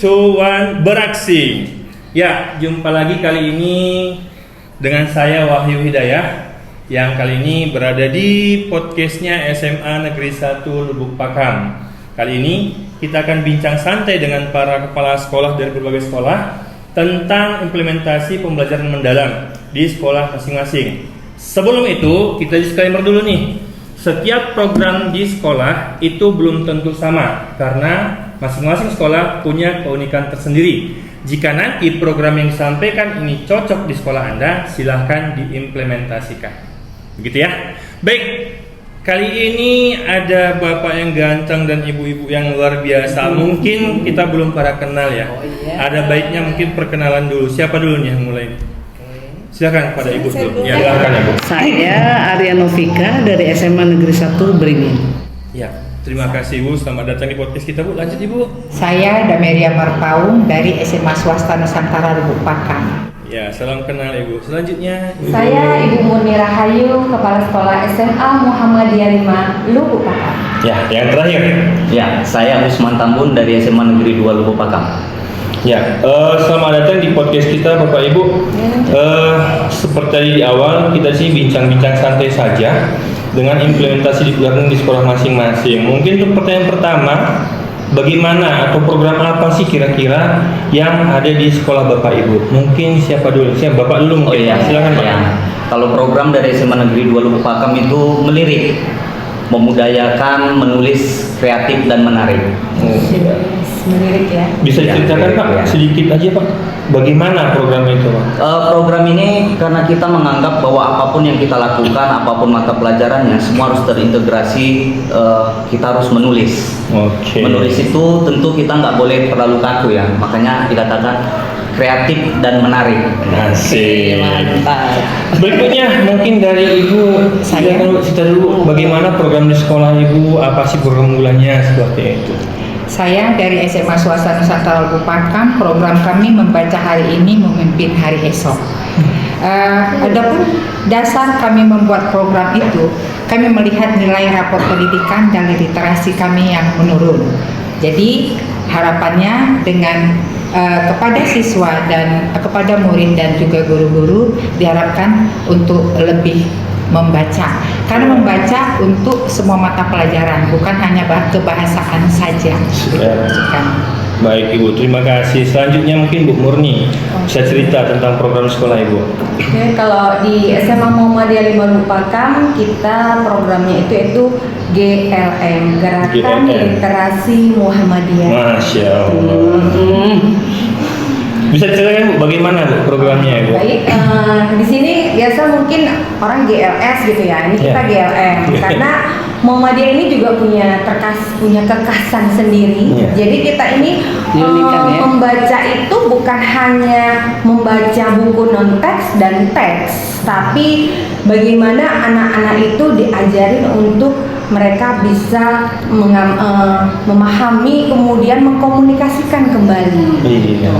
Cuan beraksi. Ya, jumpa lagi kali ini dengan saya Wahyu Hidayah yang kali ini berada di podcastnya SMA Negeri 1 Lubuk Pakam. Kali ini kita akan bincang santai dengan para kepala sekolah dari berbagai sekolah tentang implementasi pembelajaran mendalam di sekolah masing-masing. Sebelum itu, kita disclaimer dulu nih. Setiap program di sekolah itu belum tentu sama karena masing-masing sekolah punya keunikan tersendiri. Jika nanti program yang disampaikan ini cocok di sekolah Anda, silahkan diimplementasikan. Begitu ya. Baik, kali ini ada bapak yang ganteng dan ibu-ibu yang luar biasa. Mungkin kita belum pada kenal ya. Ada baiknya mungkin perkenalan dulu. Siapa dulu nih yang mulai? Silakan pada ibu dulu. Ya, silakan ibu. Saya Arya Novika dari SMA Negeri 1 Beringin. Ya, terima kasih ibu. Selamat datang di podcast kita bu. Lanjut ibu. Saya Dameria Marpaung dari SMA Swasta Nusantara Lubuk Pakam. Ya, salam kenal ibu. Selanjutnya ibu. Saya Ibu Murni Rahayu, Kepala Sekolah SMA Muhammadiyah 5 Lubuk Pakam. Ya, yang terakhir. Ya, saya Usman Tambun dari SMA Negeri 2 Lubuk Pakam. Ya, selamat datang di podcast kita Bapak Ibu. Seperti di awal kita sih bincang-bincang santai saja dengan implementasi deep learning di sekolah masing-masing. Mungkin untuk pertanyaan pertama, bagaimana atau program apa sih kira-kira yang ada di sekolah Bapak Ibu? Mungkin siapa dulu? Siapa Bapak dulu mungkin? Silakan Pak. Ya. Kalau program dari SMA Negeri 2 Lubuk Pakam itu melirik, memudayakan, menulis kreatif dan menarik. Melirik ya. Bisa diceritakan Pak, sedikit aja Pak, bagaimana program itu Pak? Program ini karena kita menganggap bahwa apapun yang kita lakukan, apapun mata pelajarannya, semua harus terintegrasi, kita harus menulis. Oke. Menulis itu tentu kita nggak boleh terlalu kaku ya, makanya dikatakan kreatif dan menarik. Asik. Mantap. Berikutnya mungkin dari Ibu, Saya cerita dulu bagaimana program di sekolah Ibu, apa sih pergumulannya seperti itu? Saya dari SMA Swasta Nusantara Lubuk Pakam. Program kami membaca hari ini, memimpin hari esok. Adapun dasar kami membuat program itu, kami melihat nilai rapor pendidikan dan literasi kami yang menurun. Jadi harapannya dengan kepada siswa dan kepada murid dan juga guru-guru diharapkan untuk lebih membaca, karena membaca untuk semua mata pelajaran, bukan hanya kebahasaan saja. Baik Ibu, terima kasih. Selanjutnya mungkin Bu Murni bisa cerita tentang program sekolah Ibu. Oke, kalau di SMA Muhammadiyah 5 Lubuk Pakam, kita programnya itu GLM, Gerakan Literasi Muhammadiyah. Masya Allah. Bisa ceritakan Bu, bagaimana Bu programnya Bu? Baik, di sini biasa mungkin orang GLS gitu ya. Ini kita GLM karena Muhammadiyah ini juga punya kekhasan sendiri. Jadi kita ini membaca itu bukan hanya membaca buku non teks dan teks, tapi bagaimana anak-anak itu diajarin untuk mereka bisa memahami kemudian mengkomunikasikan kembali. Iya.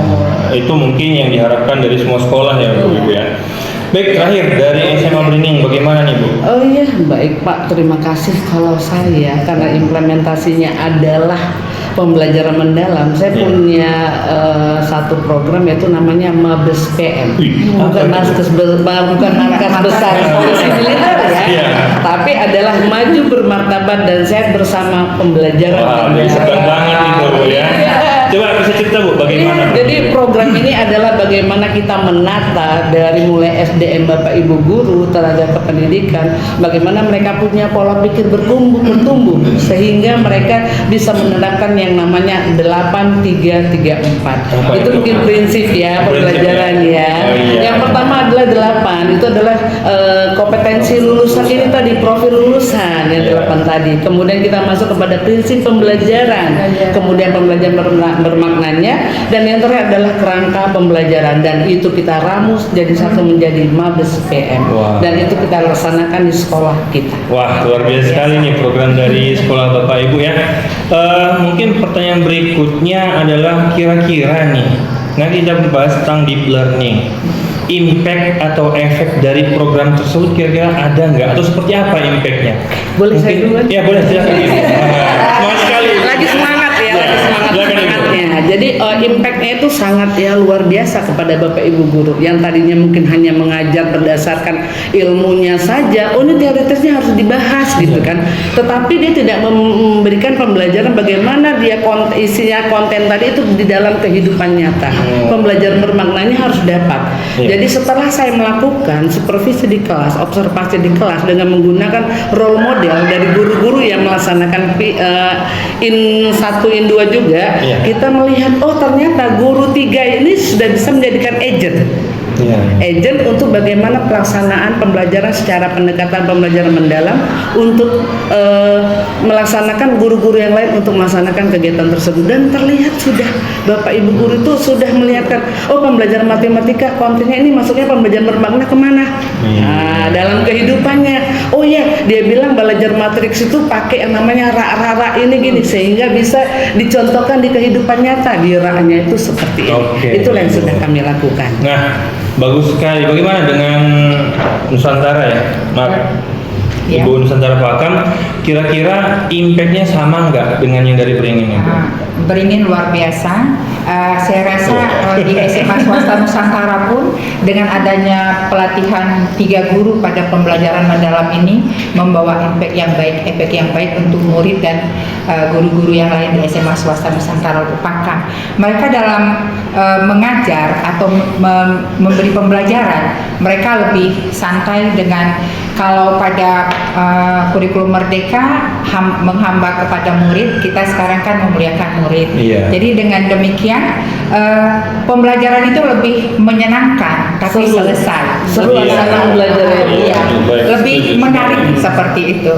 Itu mungkin yang diharapkan dari semua sekolah ya Bu Ibu ya. Baik, terakhir dari SMA Beringin bagaimana nih Bu? Oh iya, baik Pak, terima kasih. Kalau saya karena implementasinya adalah pembelajaran mendalam, saya punya satu program yaitu namanya Mabes PM. Bukan markas besar polisi militer ya, tapi adalah maju bermartabat dan sehat bersama pembelajaran. Wah, senang banget itu Bu ya. Coba bisa cerita Bu bagaimana? Jadi program ini adalah bagaimana kita menata dari mulai SDM Bapak Ibu guru, tenaga kependidikan, bagaimana mereka punya pola pikir bertumbuh sehingga mereka bisa menerapkan yang namanya 8-3-3-4. Itu mungkin prinsip ya pembelajaran ya. Yang pertama adalah 8, itu adalah kompetensi lulusan ini tadi, profil lulusan yang 8 tadi. Kemudian kita masuk kepada prinsip pembelajaran, kemudian pembelajaran bermaknanya, dan yang terakhir adalah kerangka pembelajaran, dan itu kita ramus jadi satu menjadi Mabes PM. Dan itu kita laksanakan di sekolah kita. Wah, luar biasa sekali nih program dari sekolah Bapak Ibu ya. Mungkin pertanyaan berikutnya adalah kira-kira nih, nanti kita bahas tentang deep learning. Impact atau efek dari program tersebut kira-kira ada nggak? Atau seperti apa impactnya? Boleh saya duluan? Ya boleh, silakan. Semangat sekali. Lagi semangat ya. semangatnya. Jadi impactnya itu sangat ya luar biasa kepada Bapak Ibu guru yang tadinya mungkin hanya mengajar berdasarkan ilmunya saja. Oh ini teoritisnya harus dibahas gitu kan. Tetapi dia tidak memberikan pembelajaran bagaimana dia isinya konten tadi itu di dalam kehidupan nyata. Pembelajaran bermaknanya harus dapat. Jadi setelah saya melakukan supervisi di kelas, observasi di kelas dengan menggunakan role model dari guru-guru yang melaksanakan in 1 in 2 juga, kita melihat oh ternyata guru 3 ini sudah bisa menjadikan agent. Agent untuk bagaimana pelaksanaan pembelajaran secara pendekatan pembelajaran mendalam untuk melaksanakan guru-guru yang lain untuk melaksanakan kegiatan tersebut, dan terlihat sudah Bapak Ibu guru itu sudah melihatkan oh pembelajaran matematika kontennya ini masuknya pembelajaran bermakna kemana dalam kehidupannya. Oh ya dia bilang belajar matriks itu pakai yang namanya ra ini gini sehingga bisa dicontohkan di kehidupan nyata di ra-nya itu seperti ini. Itulah yang sudah kami lakukan. Nah, bagus sekali. Bagaimana dengan Nusantara ya? Ibu Nusantara Pakam, kira-kira impactnya sama nggak dengan yang dari Beringin itu? Beringin luar biasa. Saya rasa di SMA swasta Nusantara pun dengan adanya pelatihan 3 guru pada pembelajaran mendalam ini membawa impact yang baik untuk murid dan guru-guru yang lain di SMA swasta Nusantara Pakam. Mereka dalam mengajar atau memberi pembelajaran, mereka lebih santai dengan kalau pada kurikulum Merdeka menghamba kepada murid, kita sekarang kan memuliakan murid. Jadi dengan demikian pembelajaran itu lebih menyenangkan tapi selesai. Lebih menarik seperti itu.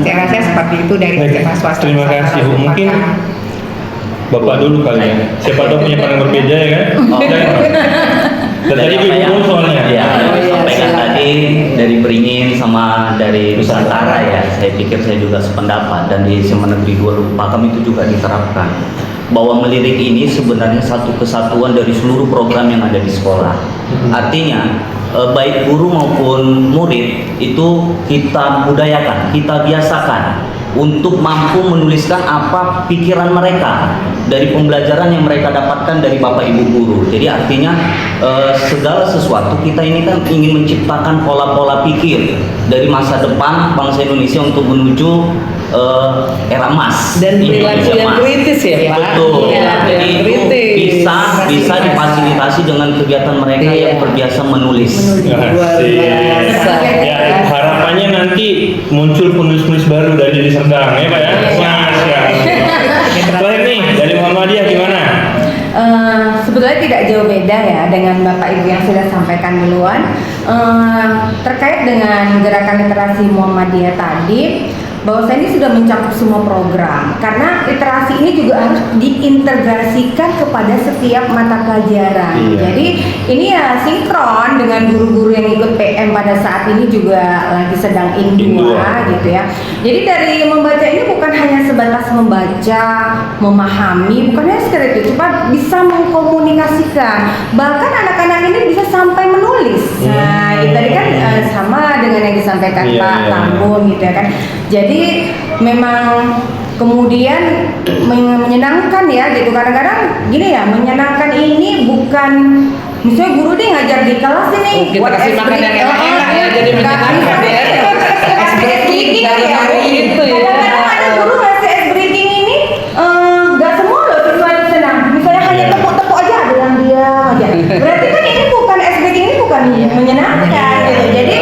Saya rasa seperti itu dari SMA swasta. Terima kasih Bu. Mungkin Bapak dulu kali ya. Siapa tahu punya pandangan berbeda ya kan? Tadi Ibu soalnya. Sampaikan tadi dari Beringin sama dari Nusantara ya. Saya pikir saya juga sependapat, dan di SMA Negeri 2 Pakam itu juga diterapkan bahwa melirik ini sebenarnya satu kesatuan dari seluruh program yang ada di sekolah. Artinya baik guru maupun murid itu kita budayakan, kita biasakan untuk mampu menuliskan apa pikiran mereka dari pembelajaran yang mereka dapatkan dari Bapak Ibu guru. Jadi artinya segala sesuatu kita ini kan ingin menciptakan pola-pola pikir dari masa depan bangsa Indonesia untuk menuju era emas dan perilaku yang kritis ya Pak. Betul. Jadi itu bisa difasilitasi dengan kegiatan mereka yang terbiasa menulis. Luar biasa. Ya, harapannya nanti muncul penulis-penulis baru dari diri Serdang ya Pak ya. Terakhir nih dari Muhammadiyah gimana? Sebetulnya tidak jauh beda ya dengan Bapak Ibu yang sudah sampaikan duluan. Terkait dengan gerakan literasi Muhammadiyah tadi, bahwa saya ini sudah mencakup semua program karena literasi ini juga harus diintegrasikan kepada setiap mata pelajaran. Jadi ini ya sinkron dengan guru-guru yang ikut PM pada saat ini juga lagi sedang indua gitu ya. Jadi dari membaca ini bukan hanya sebatas membaca, memahami, bukan hanya sekedar itu, cuma bisa mengkomunikasikan. Bahkan anak-anak ini bisa sampai menulis. Nah, itu tadi kan sama dengan yang disampaikan Pak Tambun gitu ya kan. Jadi memang kemudian menyenangkan ya gitu. Kadang-kadang gini ya, menyenangkan ini bukan misalnya guru dia ngajar di kelas ini kita kasih makan yang enak-enak ya, jadi menyenangkan ya. Ice breaking ya, gitu ya. Kadang-kadang ada guru ngasih ice breaking ini nggak semua loh siswa itu senang. Misalnya hanya tepuk-tepuk aja ada yang dia aja. Berarti kan ini bukan ice breaking, ini bukan menyenangkan gitu. Jadi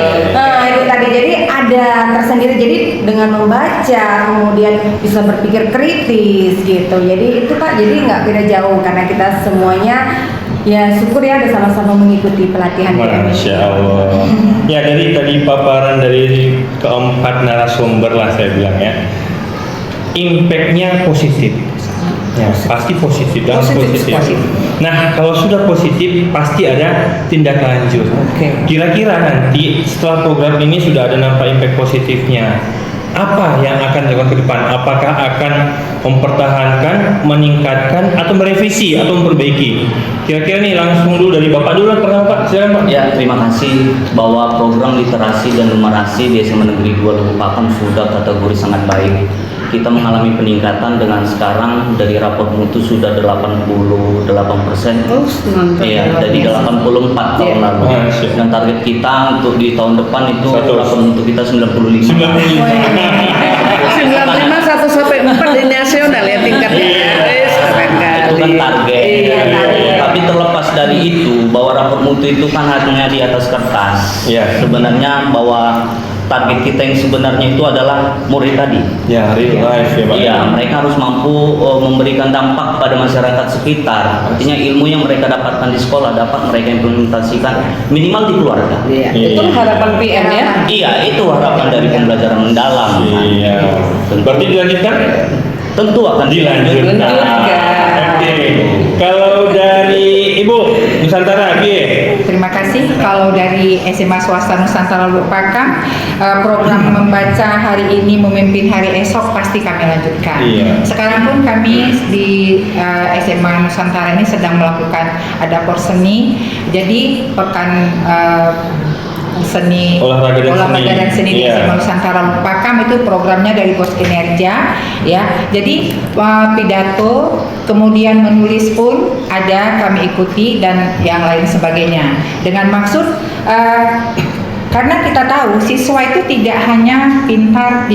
itu tadi, jadi ada tersendiri. Jadi dengan membaca kemudian bisa berpikir kritis gitu. Jadi itu Pak, jadi nggak beda jauh karena kita semuanya ya syukur ya ada sama-sama mengikuti pelatihan PM. Masya Allah. Ya dari tadi paparan dari keempat narasumber lah saya bilang ya, impactnya positif. Ya, pasti positif dan positif. Nah, kalau sudah positif pasti ada tindak lanjut. Kira-kira nanti setelah program ini sudah ada nampak impact positifnya, apa yang akan dilakukan ke depan? Apakah akan mempertahankan, meningkatkan, atau merevisi atau memperbaiki? Kira-kira nih langsung dulu dari Bapak dulu pertama Pak. Silakan Pak. Ya, terima kasih bahwa program literasi dan numerasi di SMA Negeri 2 Lubuk Pakam sudah kategori sangat baik. kita mengalami peningkatan dengan sekarang dari rapor mutu sudah 88%. Oh, mantap. Iya, dari 84 tahun lalu. Dan target kita untuk di tahun depan itu rapor mutu kita 95. 95 1 sampai 4 di nasional ya tingkatnya. Keren Itu kan kali. target. Tapi terlepas dari itu, bahwa rapor mutu itu kan hanya di atas kertas. Iya. Sebenarnya bahwa target kita yang sebenarnya itu adalah murid tadi. Ya, real life ya Pak. Iya, mereka harus mampu memberikan dampak pada masyarakat sekitar. Artinya ilmu yang mereka dapatkan di sekolah dapat mereka implementasikan minimal di keluarga. Iya, itu harapan PM ya. Iya, itu harapan dari pembelajaran mendalam. Iya. Berarti dilanjutkan? Tentu akan Dilanjutkan. Oke. Kalau dari Ibu Nusantara, Terima kasih. Kalau dari SMA Swasta Nusantara Lupakam, program membaca hari ini memimpin hari esok pasti kami lanjutkan. Iya. Sekarang pun kami di SMA Nusantara ini sedang melakukan ada seni. Jadi pekan seni Olahraga dan seni. di Iya. SMA Nusantara Lupakam itu programnya dari Pos Kinerja ya. Jadi pidato kemudian menulis pun ada kami ikuti dan yang lain sebagainya dengan maksud karena kita tahu siswa itu tidak hanya pintar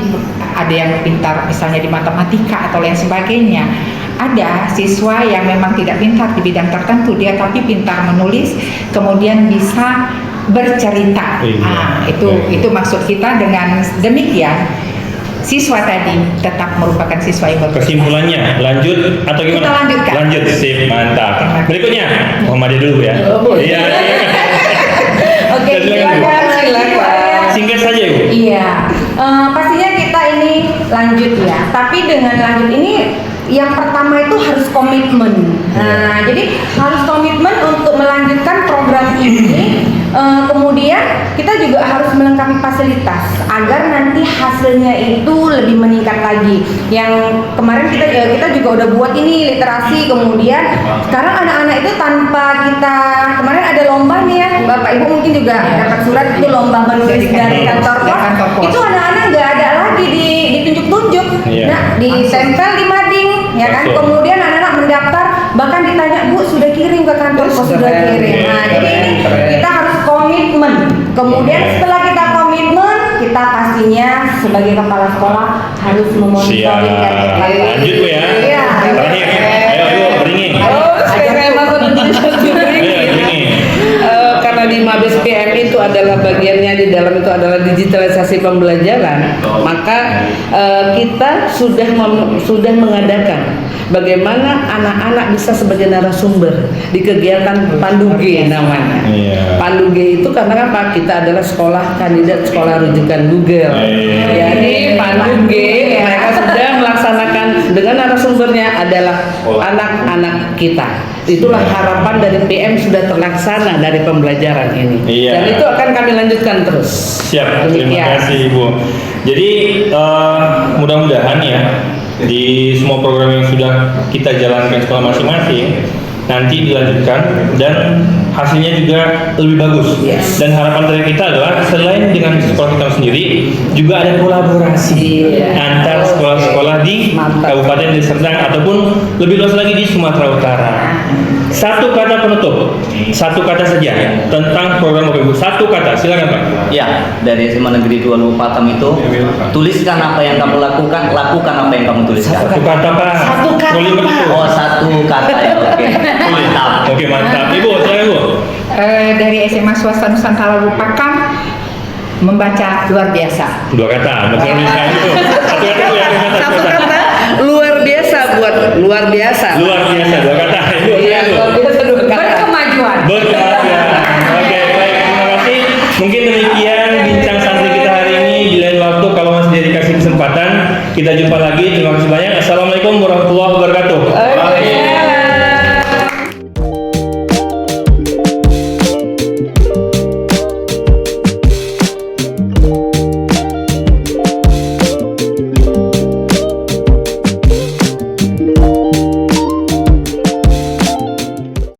ada yang pintar misalnya di matematika atau lain sebagainya. Ada siswa yang memang tidak pintar di bidang tertentu dia tapi pintar menulis kemudian bisa bercerita. Iya. Itu maksud kita dengan demikian siswa tadi tetap merupakan siswa yang berprestasi. kesimpulannya lanjut atau gimana? Kita lanjutkan. Lanjut, sip, mantap. Berikutnya Muhammadiyah dulu ya. Iya. Oke, Silakan. Singkat saja Ibu. Iya, pastinya kita ini lanjut ya. Tapi dengan lanjut ini yang pertama itu harus komitmen. Nah, jadi harus komitmen untuk melanjutkan program ini. Kemudian kita juga harus melengkapi fasilitas agar nanti hasilnya itu lebih meningkat lagi. Yang kemarin kita juga udah buat ini literasi. Kemudian sekarang anak-anak itu tanpa kita kemarin ada lomba nih ya, Bapak Ibu mungkin juga dapat surat itu lomba menulis dari kantor pos. Itu anak-anak nggak ada lagi ditunjuk-tunjuk. Iya. Nah, ditempel di mading, ya kan? Langsung. Kemudian anak-anak mendaftar, bahkan ditanya, Bu sudah kirim ke kantor pos, sudah kirim. Nah, jadi ini kita harus komitmen. Kemudian setelah kita komitmen, kita pastinya sebagai kepala sekolah harus memonitoring dan evaluasi. Lanjut Bu ya. Iya. Terakhir. Ayo Ibu beringin. Saya masuk karena di Mabes PM itu adalah bagiannya di dalam itu adalah digitalisasi pembelajaran, maka kita sudah mengadakan bagaimana anak-anak bisa sebagai narasumber di kegiatan Pandu G namanya. Iya. Pandu G itu karena kan Pak kita adalah sekolah kandidat sekolah rujukan Google. Iya. Jadi Pandu G mereka sudah melaksanakan dengan narasumbernya adalah anak-anak kita. Itulah harapan dari PM sudah terlaksana dari pembelajaran ini. Iya. Dan itu akan kami lanjutkan terus. Siap, terima Demikian. kasih Ibu. Jadi mudah-mudahan ya di semua program yang sudah kita jalankan sekolah masing-masing nanti dilanjutkan dan hasilnya juga lebih bagus. Yes. Dan harapan dari kita adalah selain dengan sekolah kita sendiri juga ada kolaborasi Iya. antar sekolah-sekolah di Mantap. Kabupaten Deli Serdang ataupun lebih luas lagi di Sumatera Utara. Satu kata penutup, satu kata saja tentang program Bapak Ibu. Satu kata, silakan Pak. Ya, dari SMA Negeri 2 Lupakam itu tuliskan apa yang kamu lakukan, lakukan apa yang kamu tuliskan. Satu kata Pak. Satu kata, Boleh Pak. begitu? Oh, satu kata ya, oke. Mantap. Oke mantap. Ibu, silakan Ibu. Dari SMA Swasta Nusantara Lupakam membaca luar biasa. Dua kata, betul misalnya itu. Satu kata Bu ya. Satu kata luar biasa buat luar biasa. Luar biasa, dua kata. Ibu, Iya, silakan,